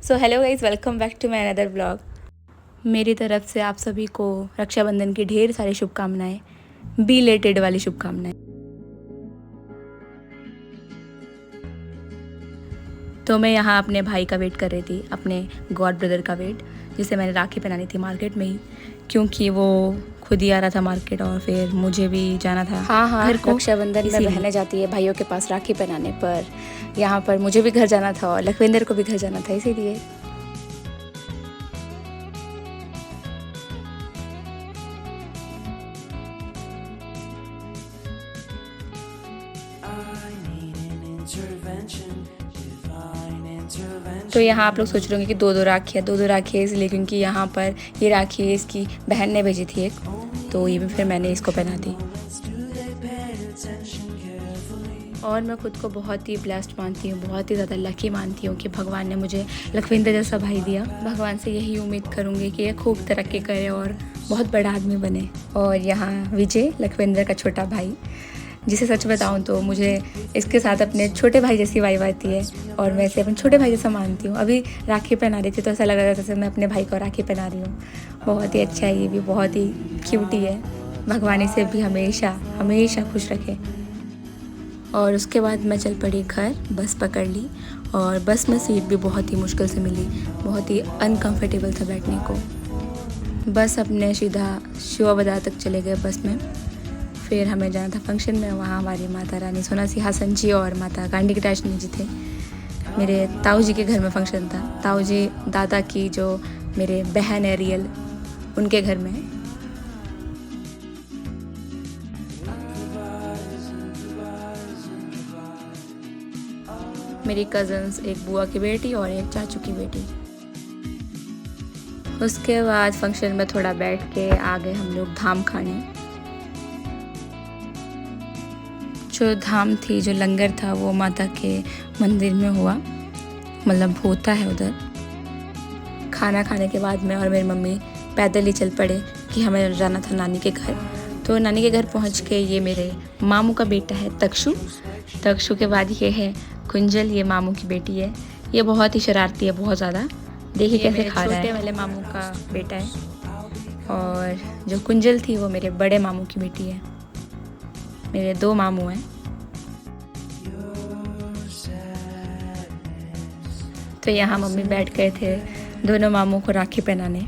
So hello guys, welcome back to my another blog. मेरी तरफ से आप सभी को रक्षाबंधन की ढेर सारी शुभकामनाएं, बिलेटेड वाली शुभकामनाएं। तो मैं यहाँ अपने भाई का वेट कर रही थी, अपने गॉड ब्रदर का वेट, जिसे मैंने राखी पहनानी थी मार्केट में ही, क्योंकि वो खुद ही आ रहा था मार्केट और फिर मुझे भी जाना था। हाँ, घर को रक्षाबंधन में बहनें जाती है भाइयों के पास राखी पहनाने, पर यहाँ पर मुझे भी घर जाना था और लखविंदर को भी घर जाना था, इसीलिए। तो यहाँ आप लोग सोच रहे होंगे कि दो दो राखी है इसलिए, क्योंकि यहाँ पर ये राखी इसकी बहन ने भेजी थी एक, तो ये भी फिर मैंने इसको पहना दी। और मैं खुद को बहुत ही ब्लेस्ड मानती हूँ, बहुत ही ज़्यादा लकी मानती हूँ कि भगवान ने मुझे लखविंदर जैसा भाई दिया। भगवान से यही उम्मीद करूँगी कि ये खूब तरक्की करे और बहुत बड़ा आदमी बने। और यहाँ विजय, लखविंदर का छोटा भाई, जिसे सच बताऊँ तो मुझे इसके साथ अपने छोटे भाई जैसी वाइब आती है और मैं इसे अपने छोटे भाई जैसा मानती हूँ। अभी राखी पहना रही थी तो ऐसा लग रहा था जैसे मैं अपने भाई को राखी पहना रही हूँ। बहुत ही अच्छा है, ये भी बहुत ही क्यूटी है। भगवान इसे भी हमेशा हमेशा खुश रखे। और उसके बाद मैं चल पड़ी घर, बस पकड़ ली और बस में सीट भी बहुत ही मुश्किल से मिली, बहुत ही अनकंफर्टेबल था बैठने को। बस अपने सीधा शिवा बाजार तक चले गए बस में। फिर हमें जाना था फंक्शन में, वहाँ हमारी माता रानी सोना सिंहासन जी और माता गांडीकटाशनी जी थे। मेरे ताऊ जी के घर में फंक्शन था। ताऊ जी दादा की जो मेरे बहन है रियल, उनके घर में। मेरी कज़न्स, एक बुआ की बेटी और एक चाचू की बेटी। उसके बाद फंक्शन में थोड़ा बैठ के आ गए हम लोग धाम खाने। जो धाम थी, जो लंगर था, वो माता के मंदिर में हुआ, मतलब होता है उधर। खाना खाने के बाद मैं और मेरी मम्मी पैदल ही चल पड़े कि हमें जाना था नानी के घर। तो नानी के घर पहुंच के ये मेरे मामू का बेटा है तक्षु। तक्षु के बाद ये है कुंजल, ये मामू की बेटी है। ये बहुत ही शरारती है, बहुत ज़्यादा। देखिए कैसे खा रहा है। छोटे वाले मामू का बेटा है और जो कुंजल थी वो मेरे बड़े मामू की बेटी है। मेरे दो मामू हैं। तो यहाँ मम्मी बैठ गए थे दोनों मामू को राखी पहनाने।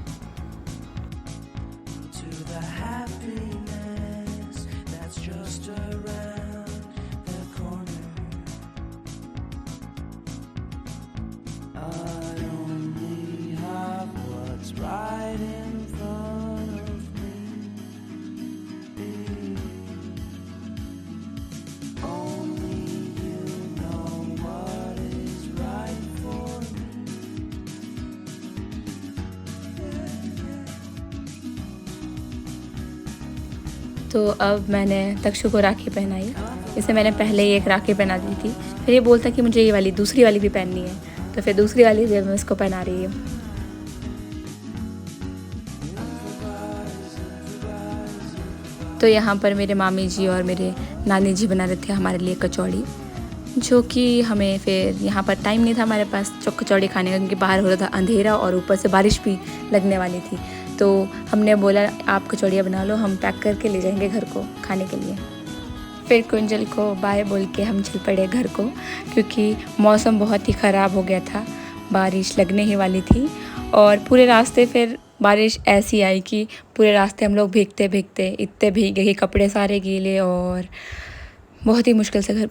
तो अब मैंने तक्षु को राखी पहनाई। इसे मैंने पहले ही एक राखी पहना दी थी, फिर ये बोलता कि मुझे ये वाली दूसरी वाली भी पहननी है, तो फिर दूसरी वाली भी मैं इसको पहना रही हूँ। तो यहाँ पर मेरे मामी जी और मेरे नानी जी बना रहे थे हमारे लिए कचौड़ी, जो कि हमें फिर यहाँ पर टाइम नहीं था हमारे पास कचौड़ी खाने का, क्योंकि बाहर हो रहा था अंधेरा और ऊपर से बारिश भी लगने वाली थी। तो हमने बोला आप कचौड़ियाँ बना लो, हम पैक करके ले जाएंगे घर को खाने के लिए। फिर कुंजल को बाय बोल के हम चल पड़े घर को, क्योंकि मौसम बहुत ही ख़राब हो गया था, बारिश लगने ही वाली थी। और पूरे रास्ते फिर बारिश ऐसी आई कि पूरे रास्ते हम लोग भीगते भीगते इतने भीग गए कि कपड़े सारे गीले और बहुत ही मुश्किल से घर